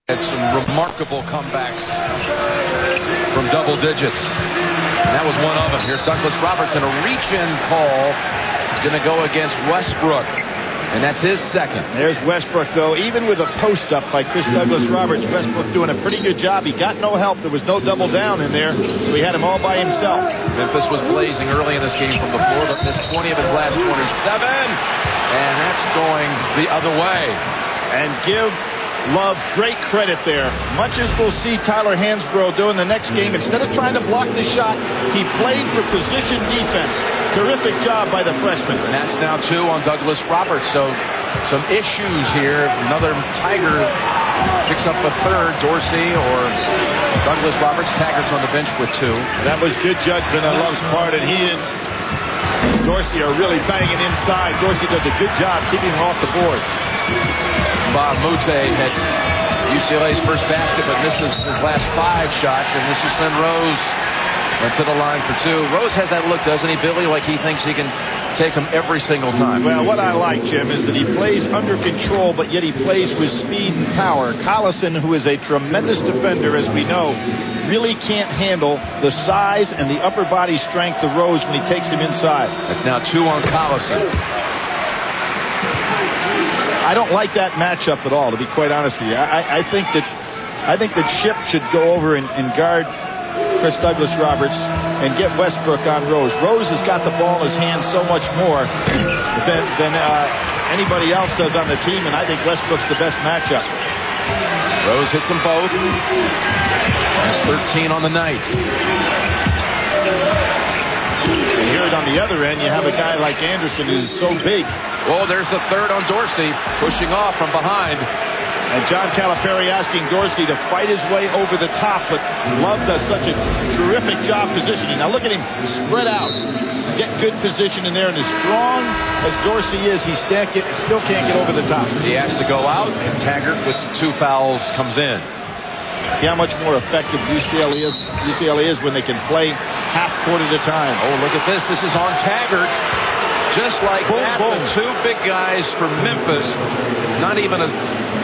Had some remarkable comebacks from double digits. And that was one of them. Here's Douglas Robertson, a reach-in call. He's going to go against Westbrook. And that's his second. There's Westbrook, though. Even with a post-up by Chris Douglas Roberts, Westbrook doing a pretty good job. He got no help. There was no double down in there, so he had him all by himself. Memphis was blazing early in this game from the floor, but missed 20 of his last 27. And that's going the other way. And give Love great credit there. Much as we'll see Tyler Hansbrough do in the next game, instead of trying to block the shot, he played for position defense. Terrific job by the freshman. And that's now 2 on Douglas Roberts. So some issues here. Another Tiger picks up a third. Dorsey or Douglas Roberts. Taggart's on the bench with 2. That was good judgment on Love's part, and he and Dorsey are really banging inside. Dorsey does a good job keeping him off the boards. Bob Mute had UCLA's first basket, but misses his last 5 shots, and this is Len Rose went to the line for 2. Rose has that look, doesn't he, Billy, like he thinks he can take them every single time. Well, what I like, Jim, is that he plays under control, but yet he plays with speed and power. Collison, who is a tremendous defender, as we know, really can't handle the size and the upper body strength of Rose when he takes him inside. That's now 2 on Collison. I don't like that matchup at all, to be quite honest with you. I think that Chip should go over and guard Chris Douglas Roberts and get Westbrook on Rose. Rose has got the ball in his hand so much more than anybody else does on the team, and I think Westbrook's the best matchup. Rose hits them both. That's 13 on the night. And here on the other end, you have a guy like Anderson who's so big. Oh, there's the third on Dorsey, pushing off from behind. And John Calipari asking Dorsey to fight his way over the top, but Love does such a terrific job positioning. Now look at him spread out, get good position in there, and as strong as Dorsey is, he still can't get over the top. He has to go out, and Taggart with 2 fouls comes in. See how much more effective UCLA is when they can play half court at a time. Oh, look at this. This is on Taggart. Just like boom, that, boom. The 2 big guys from Memphis. Not even a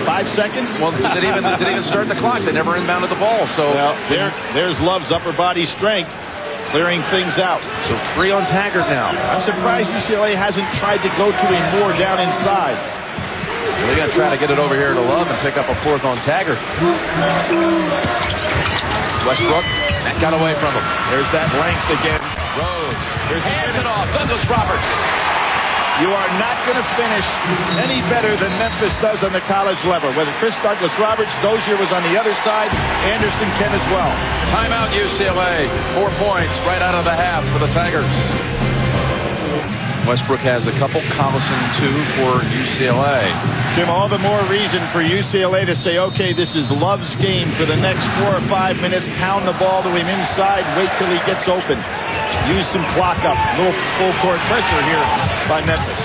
5 seconds. Well, didn't even start the clock. They never inbounded the ball. So well, there's Love's upper body strength clearing things out. So 3 on Taggart now. I'm surprised UCLA hasn't tried to go to him more down inside. They're going to try to get it over here to Love and pick up a 4th on Taggart. Westbrook, that got away from him. There's that length again. Rose hands it off. Douglas Roberts. You are not going to finish any better than Memphis does on the college level. Whether Chris Douglas Roberts, Dozier was on the other side, Anderson can as well. Timeout UCLA. 4 points right out of the half for the Tigers. Westbrook has a couple, Collison 2 for UCLA. Jim, all the more reason for UCLA to say, okay, this is Love's game for the next 4 or 5 minutes. Pound the ball to him inside, wait till he gets open. Use some clock up. A little full court pressure here by Memphis.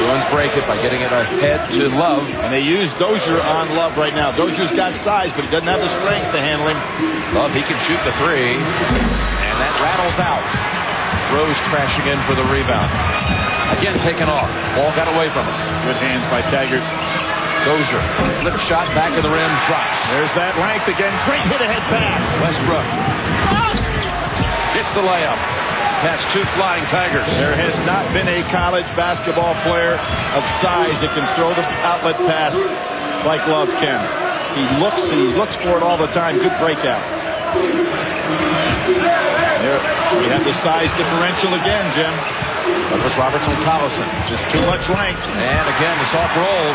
Bruins break it by getting it ahead to Love. And they use Dozier on Love right now. Dozier's got size, but he doesn't have the strength to handle him. Love, he can shoot the 3. And that rattles out. Rose crashing in for the rebound. Again taken off. Ball got away from him. Good hands by Taggart. Dozier. Flip shot back of the rim. Drops. There's that length again. Great hit-ahead pass. Westbrook. Gets the layup. That's 2 flying Tigers. There has not been a college basketball player of size that can throw the outlet pass like Love can. He looks for it all the time. Good breakout. There, we have the size differential again, Jim. Douglas Roberts on Collison. Just too much length. And again, the soft roll.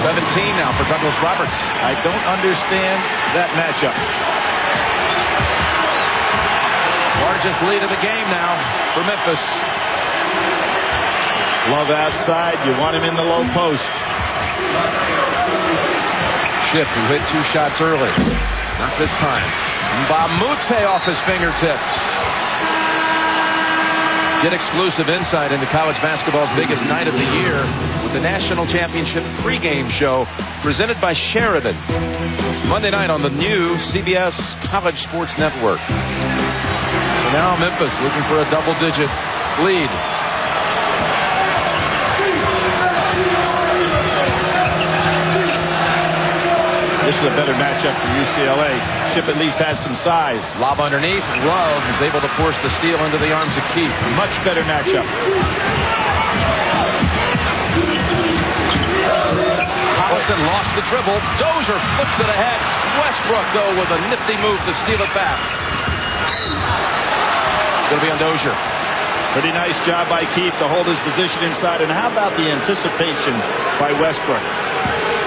17 now for Douglas Roberts. I don't understand that matchup. Largest lead of the game now for Memphis. Love outside. You want him in the low post. Chip, who hit 2 shots early. Not this time. Bob Mute off his fingertips. Get exclusive insight into college basketball's biggest night of the year with the National Championship pregame show presented by Sheridan. It's Monday night on the new CBS College Sports Network. So now Memphis looking for a double-digit lead. is a better matchup for UCLA. Shipp at least has some size. Lob underneath. Love is able to force the steal into the arms of Keith. Much better matchup. Collison lost the dribble. Dozier flips it ahead. Westbrook, though, with a nifty move to steal it back. It's going to be on Dozier. Pretty nice job by Keith to hold his position inside. And how about the anticipation by Westbrook?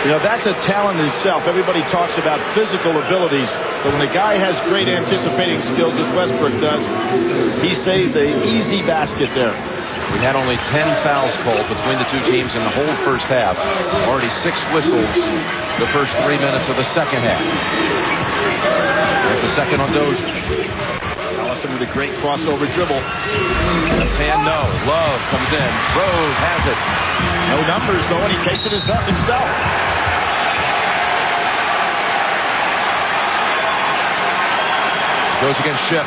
You know, that's a talent in itself. Everybody talks about physical abilities, but when a guy has great anticipating skills as Westbrook does, he saved an easy basket there. We had only 10 fouls called between the two teams in the whole first half. Already 6 whistles the first 3 minutes of the second half. That's the second on Dozier. Collison with a great crossover dribble. And no. Love comes in. Rose has it. No numbers, though, and he takes it himself. Goes against Shipp.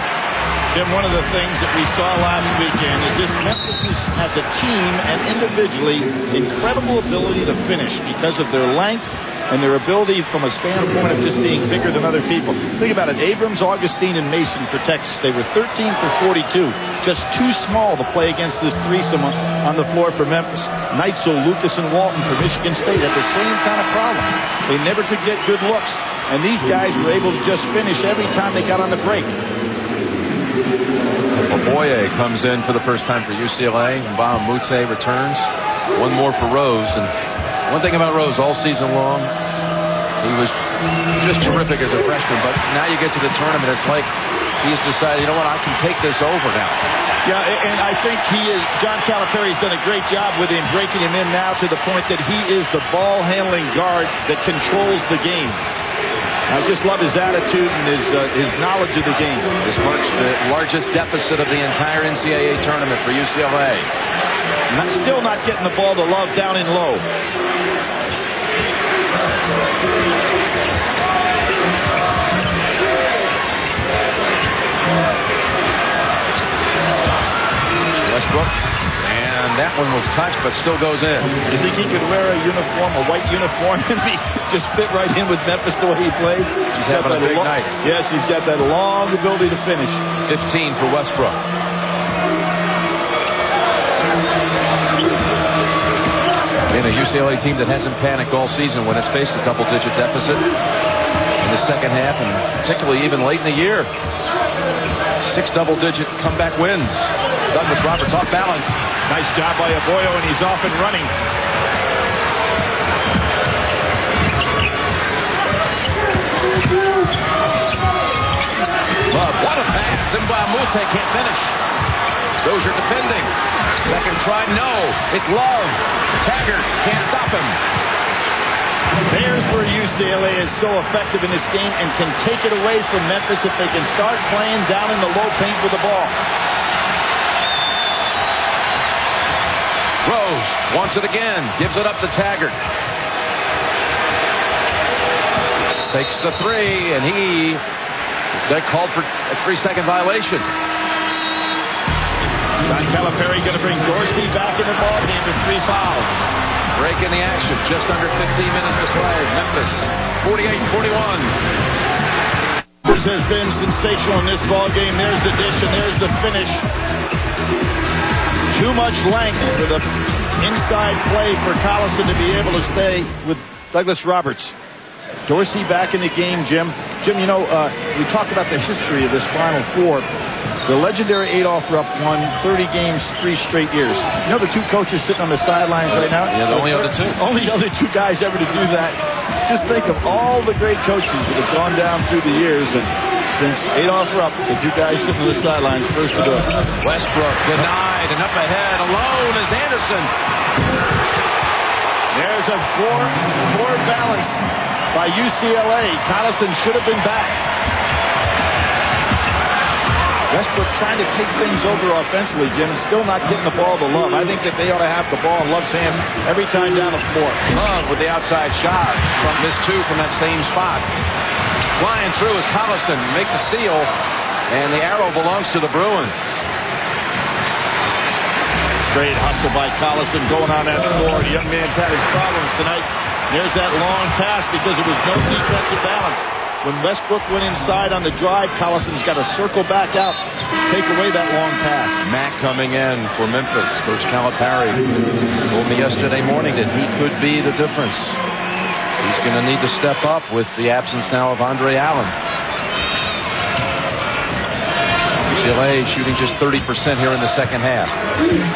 Jim, one of the things that we saw last weekend is this Memphis as a team and individually incredible ability to finish because of their length and their ability from a standpoint of just being bigger than other people. Think about it. Abrams, Augustine, and Mason for Texas. They were 13 for 42. Just too small to play against this threesome on the floor for Memphis. Neitzel, Lucas, and Walton for Michigan State had the same kind of problems. They never could get good looks. And these guys were able to just finish every time they got on the break. Oboye comes in for the first time for UCLA. Mbamute returns. One more for Rose. And one thing about Rose all season long, he was just terrific as a freshman. But now you get to the tournament, it's like he's decided, you know what, I can take this over now. Yeah, and I think John Calipari's done a great job with him, breaking him in now to the point that he is the ball-handling guard that controls the game. I just love his attitude and his knowledge of the game. This marks the largest deficit of the entire NCAA tournament for UCLA. Still not getting the ball to Love down in low. Westbrook. And that one was touched, but still goes in. You think he could wear a uniform, a white uniform, and just fit right in with Memphis the way he plays? He's having a big night. Yes, he's got that long ability to finish. 15 for Westbrook. In a UCLA team that hasn't panicked all season when it's faced a double-digit deficit in the second half, and particularly even late in the year. 6 double-digit comeback wins. Douglas Roberts off balance. Nice job by Aboyo, and he's off and running. Love, what a pass. Mbamute can't finish. Dozier defending. Second try, no. It's Love. Taggart can't stop him. There's where UCLA is so effective in this game and can take it away from Memphis if they can start playing down in the low paint with the ball. Rose wants it again. Gives it up to Taggart. Takes the 3, and they called for a 3-second violation. John Calipari going to bring Dorsey back in the ball game with 3 fouls. Break in the action. Just under 15 minutes to play. Memphis 48-41. This has been sensational in this ball game. There's the dish and there's the finish. Too much length for the inside play for Collison to be able to stay with Douglas Roberts. Dorsey back in the game, Jim. Jim, you know, we talk about the history of this Final Four. The legendary Adolph Rupp won 30 games 3 straight years. You know the 2 coaches sitting on the sidelines right now? Yeah, the only other 2. Only other 2 guys ever to do that. Just think of all the great coaches that have gone down through the years. And since Adolph Rupp, the 2 guys sitting on the sidelines first to do it. Westbrook denied, and up ahead alone is Anderson. There's a poor balance by UCLA. Collison should have been back. Westbrook trying to take things over offensively, Jim, and still not getting the ball to Love. I think that they ought to have the ball in Love's hands every time down the floor. Love with the outside shot from this 2 from that same spot. Flying through is Collison, make the steal, and the arrow belongs to the Bruins. Great hustle by Collison going on that floor. The young man's had his problems tonight. There's that long pass because there was no defensive balance. When Westbrook went inside on the drive, Collison's got to circle back out, take away that long pass. Mack coming in for Memphis. Coach Calipari told me yesterday morning that he could be the difference. He's going to need to step up with the absence now of Andre Allen. UCLA shooting just 30% here in the second half.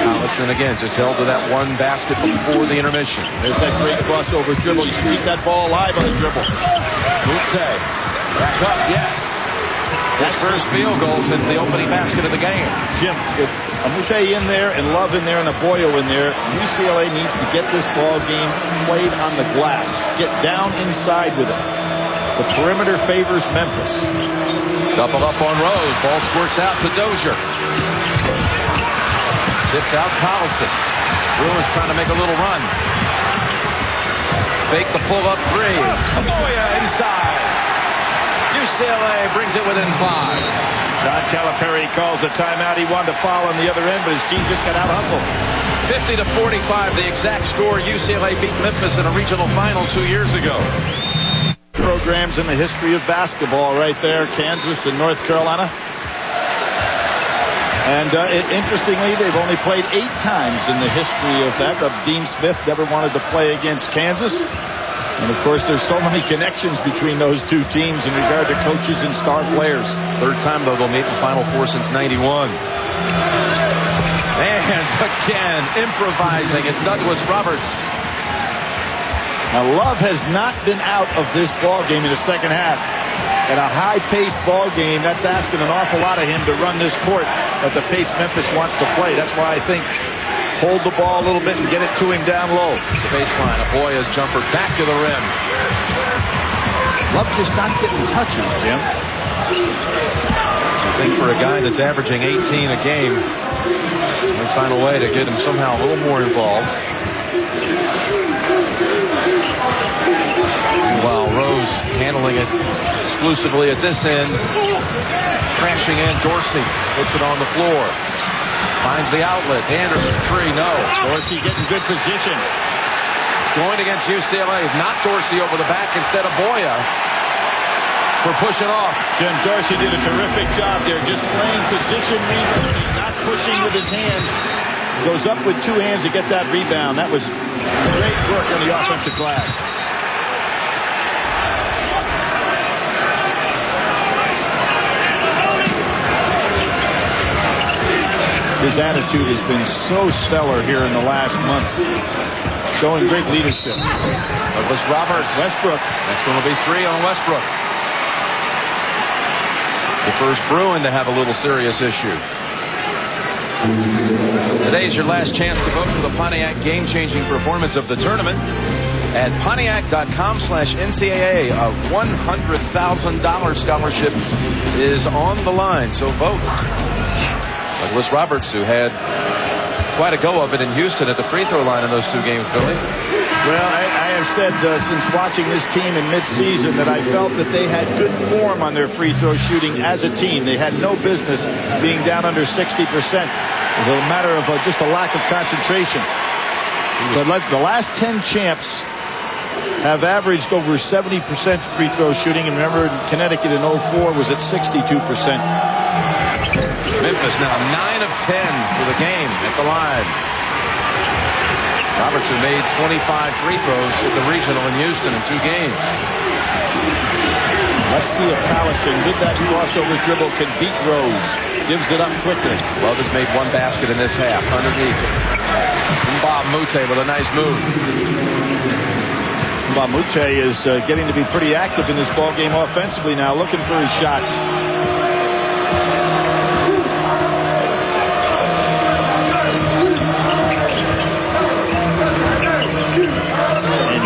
Collison again just held to that one basket before the intermission. There's that great crossover dribble. He's keep that ball alive on the dribble. Ucla back up, yes. His first field goal since the opening basket of the game. Jim, with Amute in there and Love in there and Aboyo in there, UCLA needs to get this ball game played on the glass. Get down inside with it. The perimeter favors Memphis. Double up on Rose. Ball squirts out to Dozier. Tipped out Collison. Bruins trying to make a little run. Fake the pull-up three. Aboyo inside. UCLA brings it within 5. John Calipari calls a timeout. He wanted to foul on the other end, but his team just got out-hustled. 50-45, the exact score. UCLA beat Memphis in a regional final 2 years ago. Programs in the history of basketball right there, Kansas and North Carolina. And interestingly, they've only played 8 times in the history of that. Dean Smith never wanted to play against Kansas. And, of course, there's so many connections between those two teams in regard to coaches and star players. Third time, though, they'll meet in Final Four since 91. And again, improvising. It's Douglas Roberts. Now, Love has not been out of this ball game in the second half. In a high-paced ball game, that's asking an awful lot of him to run this court at the pace Memphis wants to play. That's why I think hold the ball a little bit and get it to him down low. The baseline, Aboyo's jumper back to the rim. Love just not getting touches, Jim. I think for a guy that's averaging 18 a game, they find a way to get him somehow a little more involved. While Rose handling it exclusively at this end. Crashing in, Dorsey puts it on the floor. Finds the outlet. Anderson, 3, no. Dorsey getting good position. It's going against UCLA. Not Dorsey over the back instead of Boya for pushing off. Jim, Dorsey did a terrific job there, just playing position rebounding, not pushing with his hands. Goes up with 2 hands to get that rebound. That was great work on the offensive glass. His attitude has been so stellar here in the last month. Showing great leadership. Douglas Roberts. Westbrook. That's going to be 3 on Westbrook. The first Bruin to have a little serious issue. Today's your last chance to vote for the Pontiac game-changing performance of the tournament. At Pontiac.com/NCAA, a $100,000 scholarship is on the line, so vote. Douglas Roberts, who had quite a go of it in Houston at the free throw line in those 2 games, Billy. Well, I have said since watching this team in midseason that I felt that they had good form on their free throw shooting as a team. They had no business being down under 60%. It was a matter of just a lack of concentration. But the last 10 champs have averaged over 70% free throw shooting. And remember, Connecticut in 04 was at 62%. Memphis now 9 of 10 for the game at the line. Robertson made 25 free throws at the regional in Houston in 2 games. Let's see if Collison, with that crossover dribble, can beat Rose. Gives it up quickly. Love has made 1 basket in this half. Underneath. Mbamute with a nice move. Mbamute is getting to be pretty active in this ball game offensively now, looking for his shots.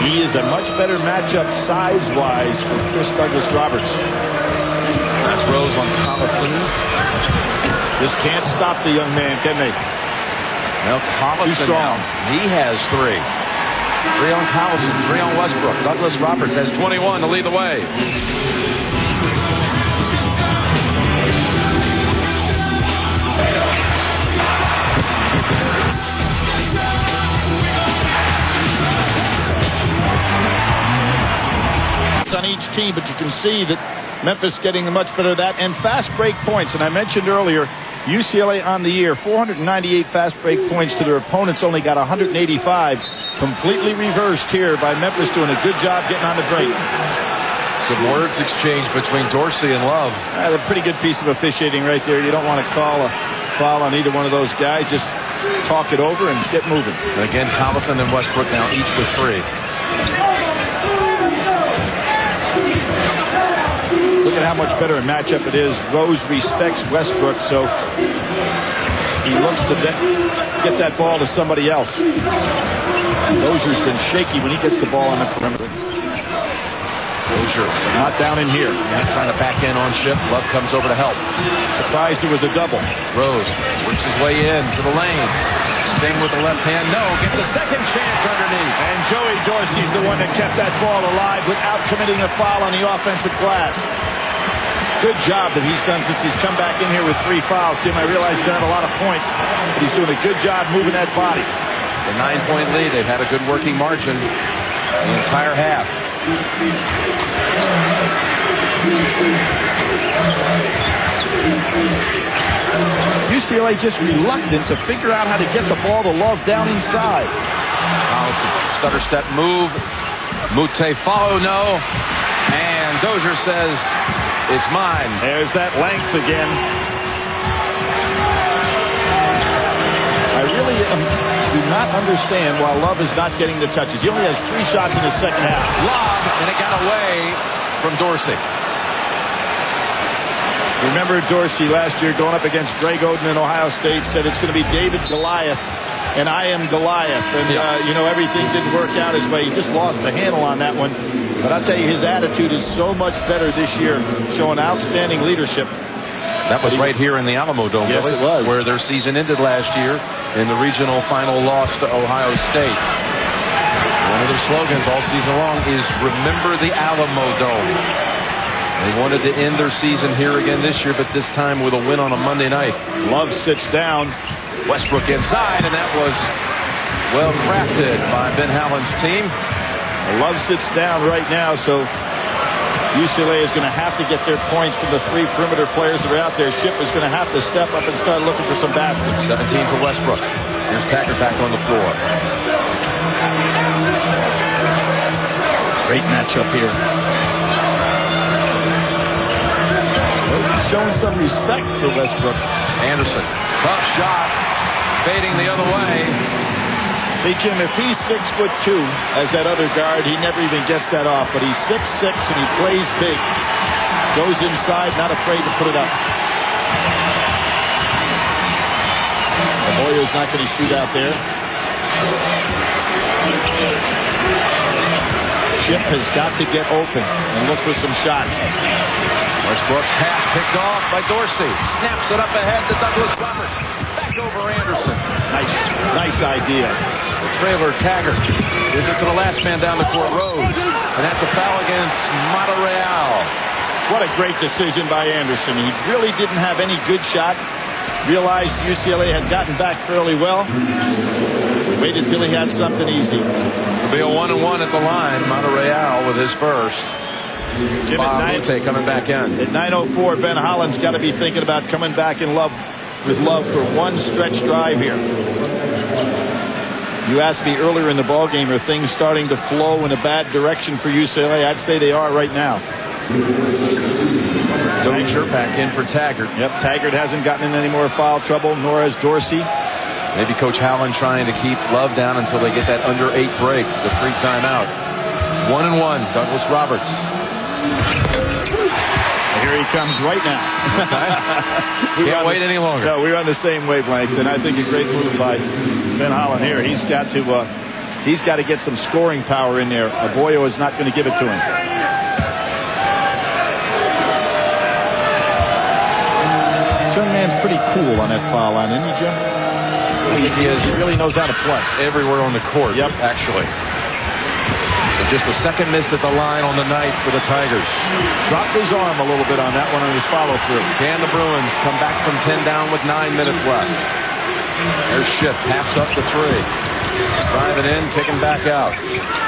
He is a much better matchup size-wise for Chris Douglas Roberts. That's Rose on Collison. Just can't stop the young man, can they? Well, Collison now, he has 3. 3 on Collison, 3 on Westbrook. Douglas Roberts has 21 to lead the way. on each team, but you can see that Memphis getting much better at that. And fast break points. And I mentioned earlier, UCLA on the year, 498 fast break points to their opponents, only got 185. Completely reversed here by Memphis, doing a good job getting on the break. Some words exchanged between Dorsey and Love. A pretty good piece of officiating right there. You don't want to call a foul on either one of those guys. Just talk it over and get moving. And again, Collison and Westbrook now each with 3. Look at how much better a matchup it is. Rose respects Westbrook, so he looks to get that ball to somebody else. Dozier's been shaky when he gets the ball on the perimeter. Dozier not down in here. Trying to back in on Ship. Love comes over to help. Surprised there was a double. Rose works his way in to the lane. Spin with the left hand. No. Gets a second chance underneath. And Joey Dorsey's the one that kept that ball alive without committing a foul on the offensive glass. Good job that he's done since he's come back in here with 3 fouls. Tim, I realize he doesn't have a lot of points, but he's doing a good job moving that body. The 9-point lead. They've had a good working margin the entire half. UCLA just reluctant to figure out how to get the ball to Love down inside. Stutter step move. Mute follow, no. And Dozier says, it's mine. There's that length again. I really do not understand why Love is not getting the touches. He only has 3 shots in the second half. Lob, and it got away from Dorsey. Remember Dorsey last year going up against Greg Oden in Ohio State, said it's going to be David Goliath, and I am Goliath. And, everything didn't work out his way. He just lost the handle on that one. But I'll tell you, his attitude is so much better this year, showing outstanding leadership. That was right here in the Alamo Dome, yes, it was, where their season ended last year in the regional final loss to Ohio State. One of their slogans all season long is "Remember the Alamo Dome." They wanted to end their season here again this year, but this time with a win on a Monday night. Love sits down. Westbrook inside, and that was well crafted by Ben Howland's team. Love sits down right now, so UCLA is going to have to get their points from the 3 perimeter players that are out there. Ship is going to have to step up and start looking for some baskets. 17 for Westbrook. Here's Taggart back on the floor. Great matchup here. Showing some respect for Westbrook. Anderson, tough shot, fading the other way. Hey, Jim, if he's 6'2", as that other guard, he never even gets that off. But he's 6'6", and he plays big. Goes inside, not afraid to put it up. Boyo's not going to shoot out there. Ship has got to get open and look for some shots. Westbrook pass picked off by Dorsey. Snaps it up ahead to Douglas Roberts. Back over Anderson. Nice idea. The trailer Taggart gives it to the last man down the court, Rose. And that's a foul against Monterreal. What a great decision by Anderson. He really didn't have any good shot. Realized UCLA had gotten back fairly well. Waited till he had something easy. It'll be a 1-1 at the line. Monterreal with his first. Jim, coming back in. At 9:04, Ben Holland's got to be thinking about coming back in love for one stretch drive here. You asked me earlier in the ballgame, are things starting to flow in a bad direction for UCLA? I'd say they are right now. Dozier back in for Taggart. Yep, Taggart hasn't gotten in any more foul trouble, nor has Dorsey. Maybe Coach Howland trying to keep Love down until they get that under 8 break, the free timeout. 1-1, Douglas Roberts. Here he comes right now. Can't wait any longer. No, we're on the same wavelength, and I think a great move by Ben Holland here. He's got to get some scoring power in there. Boyo is not going to give it to him. Young man's pretty cool on that foul line, isn't he, Jim? I think he is. He really knows how to play. Everywhere on the court, yep, actually. So just the second miss at the line on the night for the Tigers. Dropped his arm a little bit on that one on his follow-through. Can the Bruins come back from 10 down with 9 minutes left? There's Ship, passed up the 3. Drive it in, kicking back out.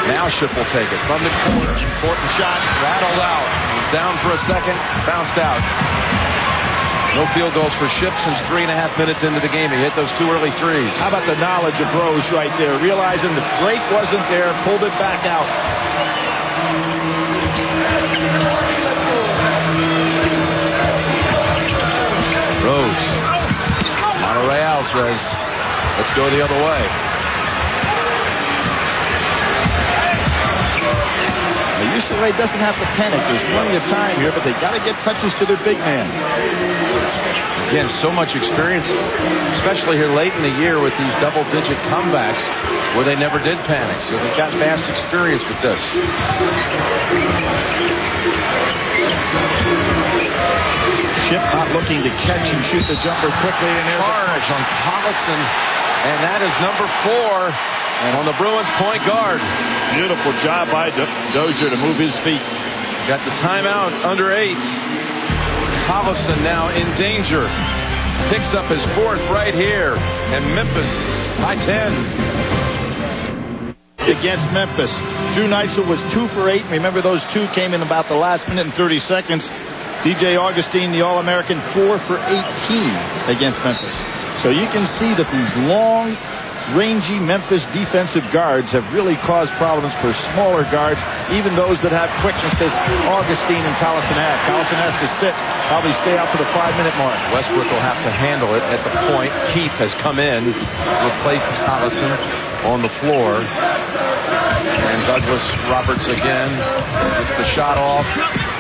Now Ship will take it from the corner. Important shot, rattled out. He's down for a second, bounced out. No field goals for Ship since 3.5 minutes into the game. He hit those 2 early threes. How about the knowledge of Rose right there? Realizing the break wasn't there, pulled it back out. Rose. Monterreal says, let's go the other way. Now, UCLA doesn't have to panic. There's plenty of time here, but they got to get touches to their big man. Again, so much experience, especially here late in the year with these double-digit comebacks where they never did panic. So they've got vast experience with this. Ship not looking to catch and shoot the jumper quickly. And charge on Collison, and that is number 4 on the Bruins point guard. Beautiful job by Dozier to move his feet. Got the timeout under 8. Collison now in danger. Picks up his 4th right here, and Memphis by 10. Against Memphis. Drew Neitzel was 2 for 8. Remember, those 2 came in about the last minute and 30 seconds. DJ Augustine, the All-American, 4 for 18 against Memphis. So you can see that these long, rangy Memphis defensive guards have really caused problems for smaller guards, even those that have quickness as Augustine and Collison have. Collison has to sit, probably stay out for the 5-minute mark. Westbrook will have to handle it at the point. Keith has come in, replaced Collison on the floor. And Douglas Roberts again gets the shot off,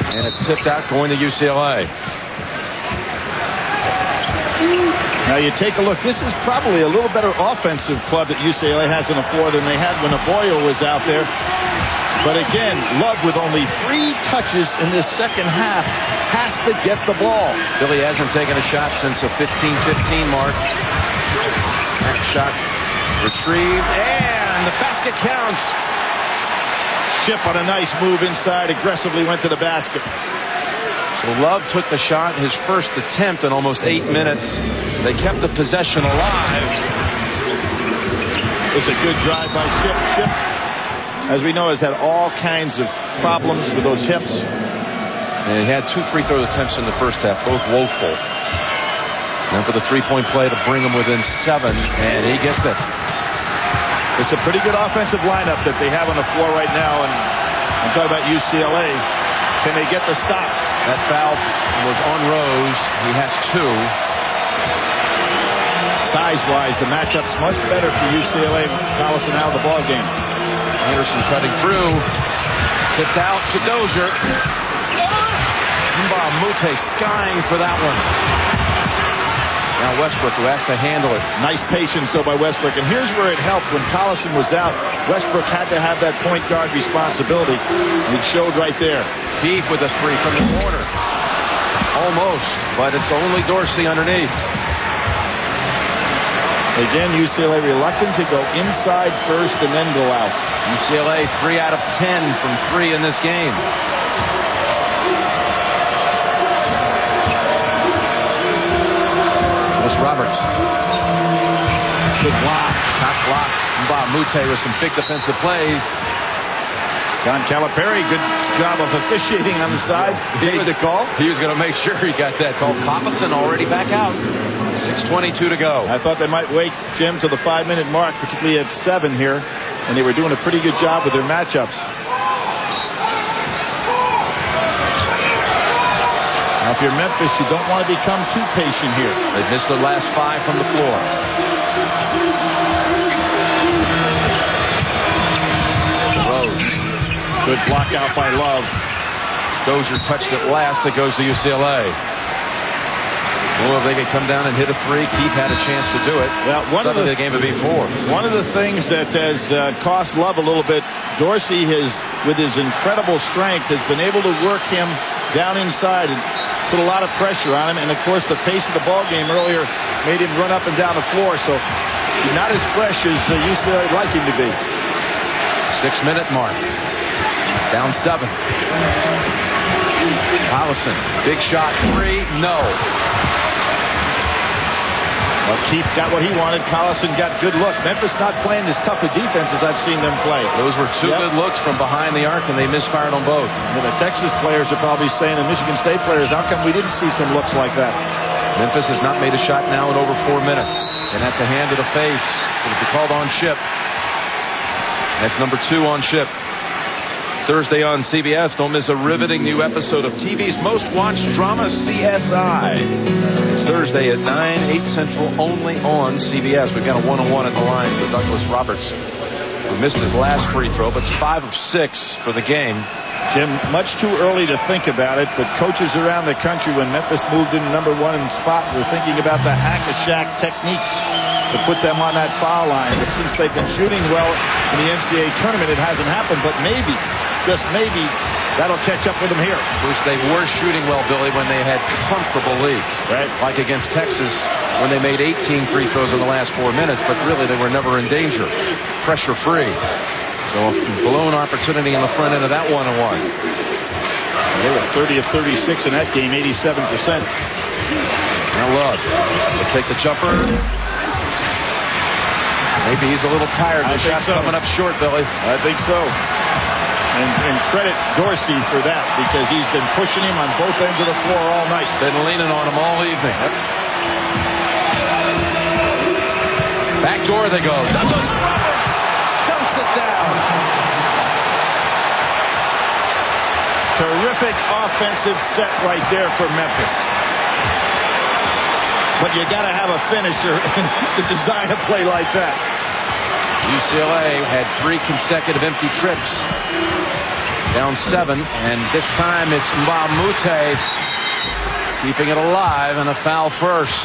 and it's tipped out going to UCLA. Now you take a look. This is probably a little better offensive club that UCLA has on the floor than they had when Aboyo was out there. But again, Love with only 3 touches in this second half has to get the ball. Billy hasn't taken a shot since the 15-15 mark. That shot retrieved, and the basket counts. Ship on a nice move inside, aggressively went to the basket. So Love took the shot, his first attempt in almost 8 minutes. They kept the possession alive. It's a good drive by Ship. Ship, as we know, has had all kinds of problems with those hips. And he had 2 free throw attempts in the first half, both woeful. And for the 3-point play to bring him within 7, and he gets it. It's a pretty good offensive lineup that they have on the floor right now, and I'm talking about UCLA. Can they get the stops? That foul was on Rose. He has 2. Size-wise, the matchup's much better for UCLA. Collison out of the ball game. Anderson cutting through. Tipped out to Dozier. Mute skying for that one. Now Westbrook, who has to handle it. Nice patience, though, by Westbrook. And here's where it helped. When Collison was out, Westbrook had to have that point guard responsibility. And it showed right there. Keith with a 3 from the corner. Almost, but it's only Dorsey underneath. Again, UCLA reluctant to go inside first and then go out. UCLA 3 out of 10 from 3 in this game. Roberts. Good block. Top block. Mute with some big defensive plays. John Calipari, good job of officiating on the side. He made the call. He was going to make sure he got that call. Collison already back out. 6:22 to go. I thought they might wait, Jim, to the 5-minute mark, particularly at 7 here, and they were doing a pretty good job with their matchups. Now, if you're Memphis, you don't want to become too patient here. They've missed the last 5 from the floor. Rose. Good block out by Love. Dozier touched it last. It goes to UCLA. Well, if they could come down and hit a 3, Keith had a chance to do it. Well, one of the game would be 4. One of the things that has cost Love a little bit, Dorsey has, with his incredible strength, has been able to work him down inside and put a lot of pressure on him. And, of course, the pace of the ball game earlier made him run up and down the floor. So he's not as fresh as UCLA would like him to be. 6-minute mark. Down 7. Collison. Big shot. 3. No. Well, Keith got what he wanted. Collison got good look. Memphis not playing as tough a defense as I've seen them play. Those were two good looks from behind the arc, and they misfired on both. The Texas players are probably saying, and Michigan State players, how come we didn't see some looks like that? Memphis has not made a shot now in over 4 minutes. And that's a hand to the face. It'll be called on Ship. That's number 2 on Ship. Thursday on CBS, don't miss a riveting new episode of TV's most watched drama, CSI. It's Thursday at 9, 8 Central, only on CBS. We've got a one-on-one at the line for Douglas Roberts, who missed his last free throw, but it's 5 of 6 for the game. Jim, much too early to think about it, but coaches around the country, when Memphis moved in number 1 in spot, were thinking about the hack-a-shack techniques to put them on that foul line. But since they've been shooting well in the NCAA tournament, it hasn't happened. But maybe, just maybe, that'll catch up with them here. Bruce, they were shooting well, Billy, when they had comfortable leads. Right. Like against Texas, when they made 18 free throws in the last 4 minutes, but really they were never in danger. Pressure-free. So a blown opportunity in the front end of that one-on-one. They were 30 of 36 in that game, 87%. Now Love will take the jumper. Maybe he's a little tired. The shot's coming up short, Billy. I think so. And credit Dorsey for that, because he's been pushing him on both ends of the floor all night. Been leaning on him all evening. Yep. Back door they go. Douglas Roberts dumps it down. Terrific offensive set right there for Memphis. But you got to have a finisher to design a play like that. UCLA had 3 consecutive empty trips. Down 7, and this time it's Mbamute keeping it alive, and a foul first.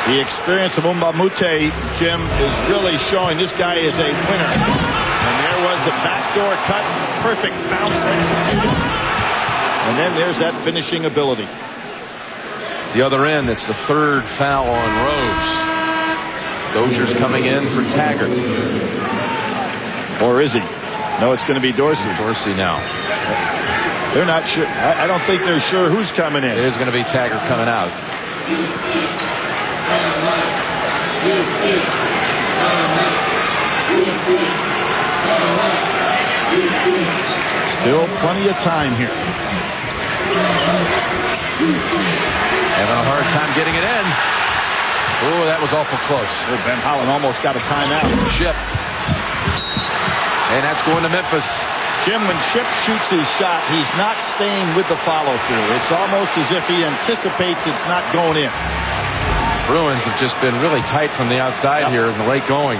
The experience of Mbamute, Jim, is really showing this guy is a winner. And there was the backdoor cut. Perfect bounce executed. And then there's that finishing ability. The other end, it's the 3rd foul on Rose. Dozier's coming in for Taggart. Or is he? No, it's going to be Dorsey. Dorsey now. They're not sure. I don't think they're sure who's coming in. It is going to be Taggart coming out. Still plenty of time here. Having a hard time getting it in. Oh, that was awful close. Ben Holland almost got a timeout. Ship. And that's going to Memphis. Jim, when Ship shoots his shot, he's not staying with the follow-through. It's almost as if he anticipates it's not going in. Bruins have just been really tight from the outside here in the late going.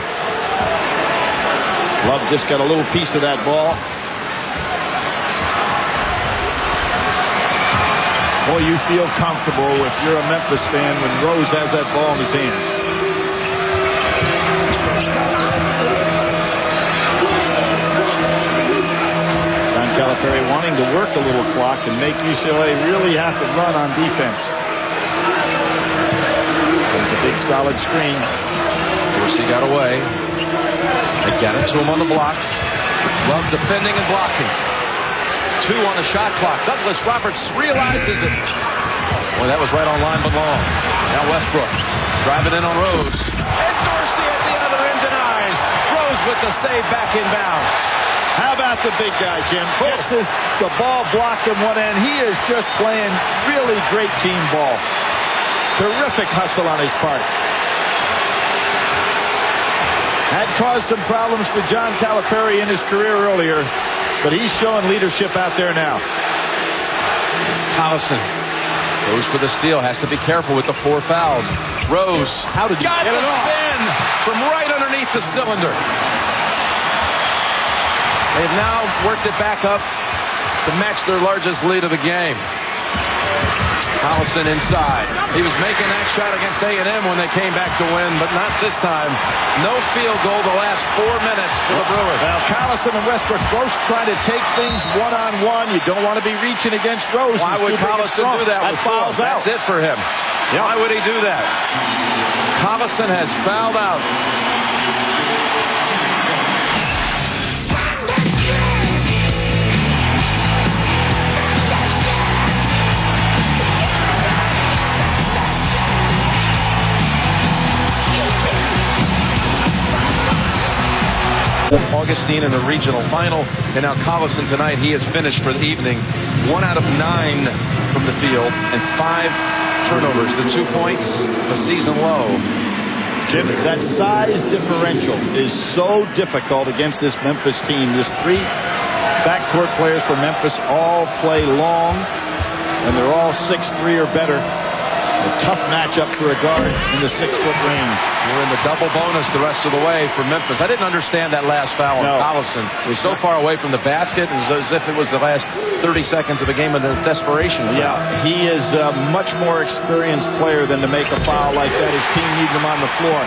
Love just got a little piece of that ball. Boy, you feel comfortable if you're a Memphis fan when Rose has that ball in his hands. John Calipari wanting to work a little clock and make UCLA really have to run on defense. There's a big solid screen. Dorsey got away. They get it to him on the blocks. Love defending and blocking. 2 on the shot clock. Douglas Roberts realizes it. Boy, that was right on line but long. Now Westbrook driving in on Rose. And Dorsey at the other end denies. Rose with the save back in bounds. How about the big guy, Jim? Gets the ball blocked in one end. He is just playing really great team ball. Terrific hustle on his part. Had caused some problems for John Calipari in his career earlier, but he's showing leadership out there now. Collison goes for the steal. Has to be careful with the 4 fouls. Rose. How did he got get the it off? spin from right underneath the cylinder. They've now worked it back up to match their largest lead of the game. Collison inside. He was making that shot against A&M when they came back to win, but not this time. No field goal the last 4 minutes for the Brewers. Well, Collison and Westbrook both trying to take things one-on-one. You don't want to be reaching against Rose. Why would Collison do that? That fouls out. That's it for him. Yep. Why would he do that? Collison has fouled out. in the regional final. And now Collison tonight, he has finished for the evening. 1 out of 9 from the field and 5 turnovers. The 2 points, a season low. Jim, that size differential is so difficult against this Memphis team. This 3 backcourt players for Memphis all play long, and they're all 6'3" or better. A tough matchup for a guard in the 6-foot range. We're in the double bonus the rest of the way for Memphis. I didn't understand that last foul on Collison. He was so far away from the basket, it was as if it was the last 30 seconds of a game of desperation. Yeah, he is a much more experienced player than to make a foul like that. His team needs him on the floor.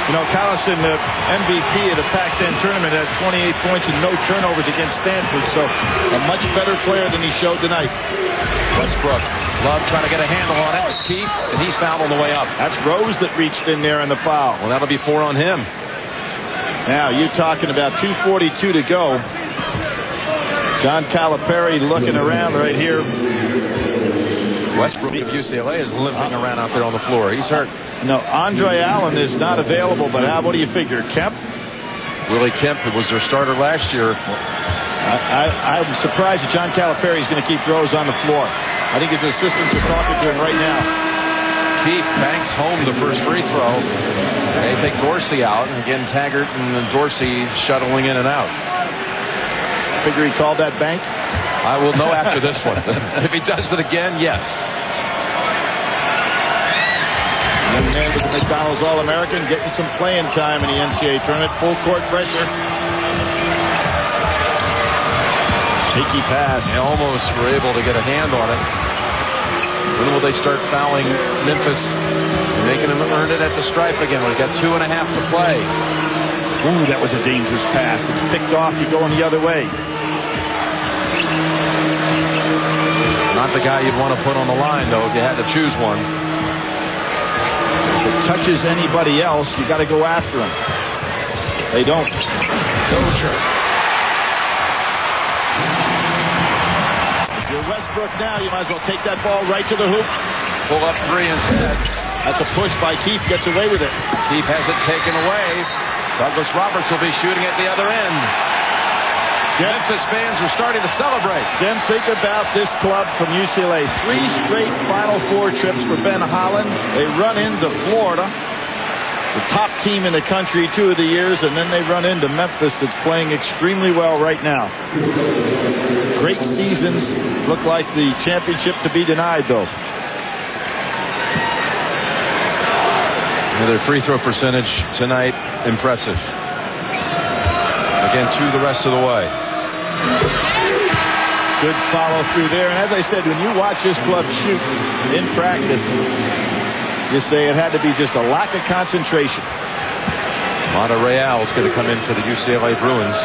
You know, Collison, the MVP of the Pac-10 tournament, had 28 points and no turnovers against Stanford, so a much better player than he showed tonight. Westbrook, Love trying to get a handle on it. Keith, and he's fouled on the way up. That's Rose that reached in there in the foul. Well, that'll be 4 on him. Now, you're talking about 2:42 to go. John Calipari looking around right here. Westbrook of UCLA is limping around out there on the floor. He's hurt. No, Andre Allen is not available, but what do you figure? Kemp? Willie Kemp, who was their starter last year. I'm surprised that John Calipari is going to keep Rose on the floor. I think his assistants are talking to him right now. Keith banks home the first free throw. They take Dorsey out. Again, Taggart and Dorsey shuttling in and out. Figure he called that banked? I will know after this one. If he does it again, yes. Young man with the McDonald's All-American getting some playing time in the NCAA tournament. Full court pressure. Shaky pass. They almost were able to get a hand on it. When will they start fouling Memphis? Making them earn it at the stripe again. We've got 2.5 to play. Ooh, that was a dangerous pass. It's picked off. You're going the other way. Not the guy you'd want to put on the line, though, if you had to choose one. If it touches anybody else, you got to go after him. They don't. Dozier. If you're Westbrook now, you might as well take that ball right to the hoop. Pull up 3 instead. That's a push by Keith. Gets away with it. Keith has it taken away. Douglas Roberts will be shooting at the other end. Memphis fans are starting to celebrate. Jim, think about this club from UCLA. 3 straight Final Four trips for Ben Holland. They run into Florida, the top team in the country 2 of the years, and then they run into Memphis that's playing extremely well right now. Great seasons. Look like the championship to be denied, though. Their free throw percentage tonight, impressive. Again, 2 the rest of the way. Good follow through there. And as I said, when you watch this club shoot in practice, you say it had to be just a lack of concentration. Monterreal is going to come in for the UCLA Bruins.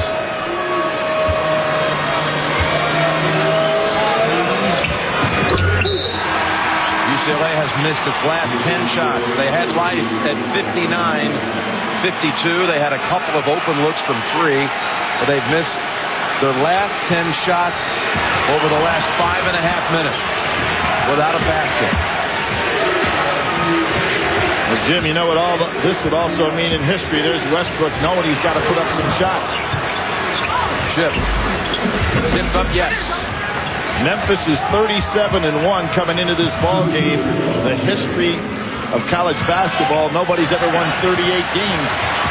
UCLA has missed its last 10 shots. They had life at 59, 52. They had a couple of open looks from 3, but they've missed their last 10 shots over the last 5.5 minutes without a basket. Well, Jim, you know what all this would also mean in history. There's Westbrook knowing he's got to put up some shots. Chip. Tipped up, yes. Memphis is 37-1 coming into this ball game. The history of college basketball, nobody's ever won 38 games.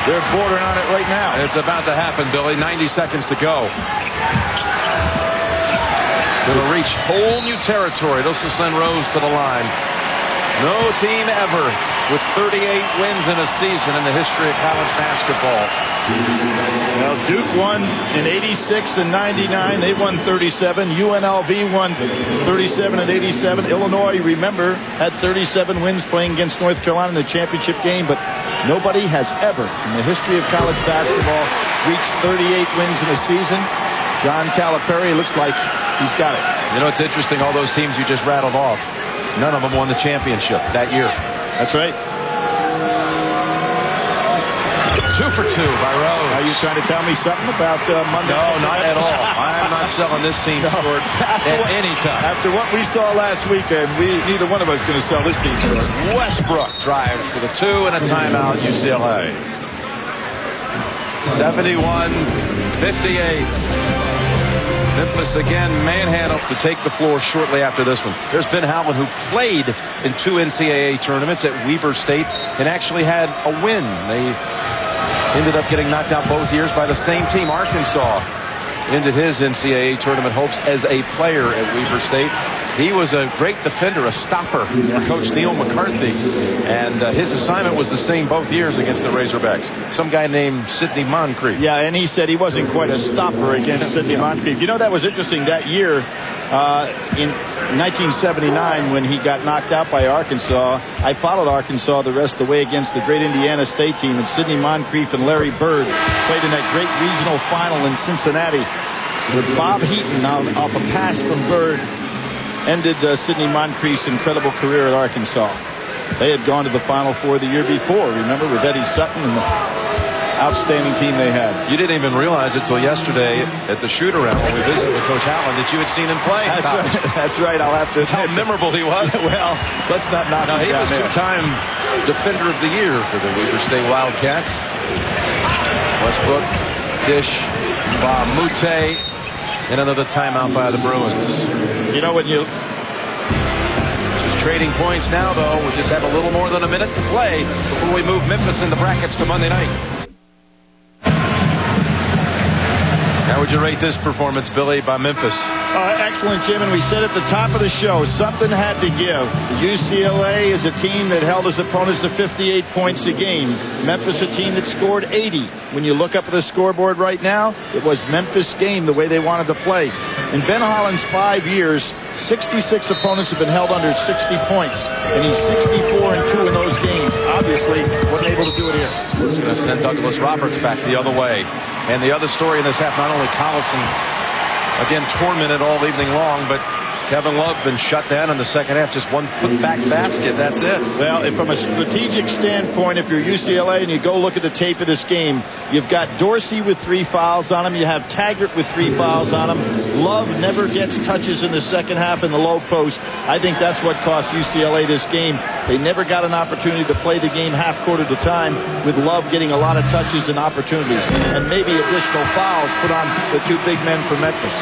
They're bordering on it right now. It's about to happen, Billy. 90 seconds to go. It'll reach whole new territory. This will send Rose to the line. No team ever with 38 wins in a season in the history of college basketball. Well, Duke won in 86 and 99. They won 37. UNLV won 37 and 87. Illinois, remember, had 37 wins playing against North Carolina in the championship game, but nobody has ever in the history of college basketball reached 38 wins in a season. John Calipari looks like he's got it. You know, it's interesting, all those teams you just rattled off, none of them won the championship that year. That's right. 2 for 2 by Rose. Are you trying to tell me something about Monday? No, not at all. I'm not selling this team short at any time. After what we saw last weekend, neither one of us is going to sell this team short. Westbrook drives for the 2 and a timeout, UCLA. 71-58. Memphis again manhandled to take the floor shortly after this one. There's Ben Howland, who played in 2 NCAA tournaments at Weber State and actually had a win. They ended up getting knocked out both years by the same team. Arkansas ended his NCAA tournament hopes as a player at Weber State. He was a great defender, a stopper for Coach Neil McCarthy, and his assignment was the same both years against the Razorbacks. Some guy named Sidney Moncrief. Yeah, and he said he wasn't quite a stopper against Sidney Moncrief. You know, that was interesting that year in 1979 when he got knocked out by Arkansas. I followed Arkansas the rest of the way against the great Indiana State team, and Sidney Moncrief and Larry Bird played in that great regional final in Cincinnati with Bob Heaton off a pass from Bird. Ended Sidney Moncrief's incredible career at Arkansas. They had gone to the Final Four the year before, remember, with Eddie Sutton and the outstanding team they had. You didn't even realize it till yesterday at the shoot-around when we visited with Coach Howland that you had seen him play. That's right. I'll have to how memorable he was. Well, let's not knock him down. He was two-time Defender of the Year for the Weber State Wildcats. Westbrook, Dish, Mute, and another timeout by the Bruins. You know, when you... Just trading points now, though. We just have a little more than a minute to play before we move Memphis in the brackets to Monday night. How would you rate this performance, Billy, by Memphis? Excellent, Jim, and we said at the top of the show, something had to give. UCLA is a team that held its opponents to 58 points a game. Memphis, a team that scored 80. When you look up at the scoreboard right now, it was Memphis' game, the way they wanted to play. In Ben Holland's 5 years, 66 opponents have been held under 60 points, and he's 64-2 in those games. Obviously, wasn't able to do it here. He's going to send Douglas Roberts back the other way. And the other story in this half, not only Collison, again, tormented all evening long, but Kevin Love been shut down in the second half. Just one put-back basket. That's it. Well, from a strategic standpoint, if you're UCLA and you go look at the tape of this game, you've got Dorsey with 3 fouls on him. You have Taggart with 3 fouls on him. Love never gets touches in the second half in the low post. I think that's what cost UCLA this game. They never got an opportunity to play the game half court at a time, with Love getting a lot of touches and opportunities, and maybe additional fouls put on the 2 big men for Memphis.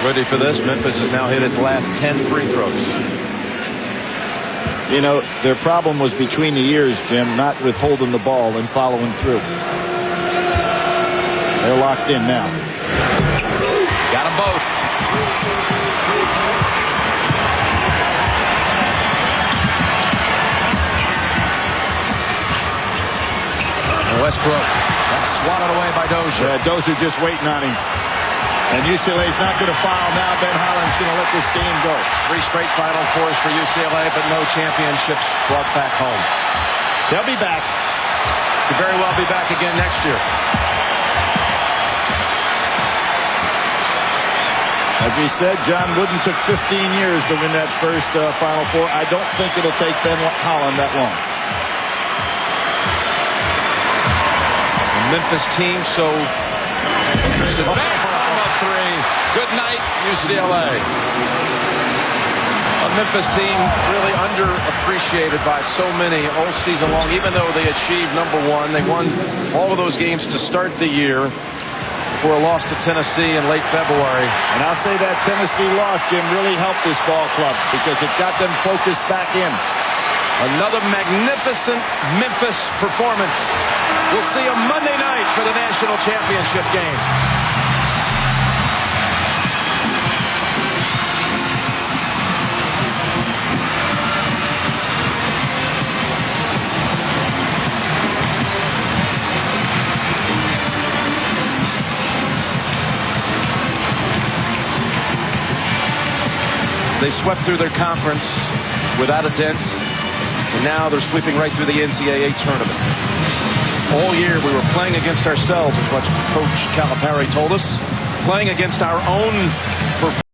Ready for this? Memphis has now hit its last 10 free throws. You know, their problem was between the ears, Jim, not with holding the ball and following through. They're locked in now. Got them both. And Westbrook, that's swatted away by Dozier. Yeah, Dozier just waiting on him. And UCLA's not going to foul now. Ben Holland's going to let this game go. 3 straight Final Fours for UCLA, but no championships brought back home. They'll be back. Could very well be back again next year. As we said, John Wooden took 15 years to win that first Final Four. I don't think it'll take Ben Holland that long. The Memphis team so... Good night, UCLA. A Memphis team really underappreciated by so many all season long, even though they achieved #1. They won all of those games to start the year before a loss to Tennessee in late February. And I'll say that Tennessee loss, Jim, really helped this ball club because it got them focused back in. Another magnificent Memphis performance. We'll see you Monday night for the national championship game. They swept through their conference without a dent, and now they're sweeping right through the NCAA tournament. All year we were playing against ourselves, is what Coach Calipari told us, playing against our own performance.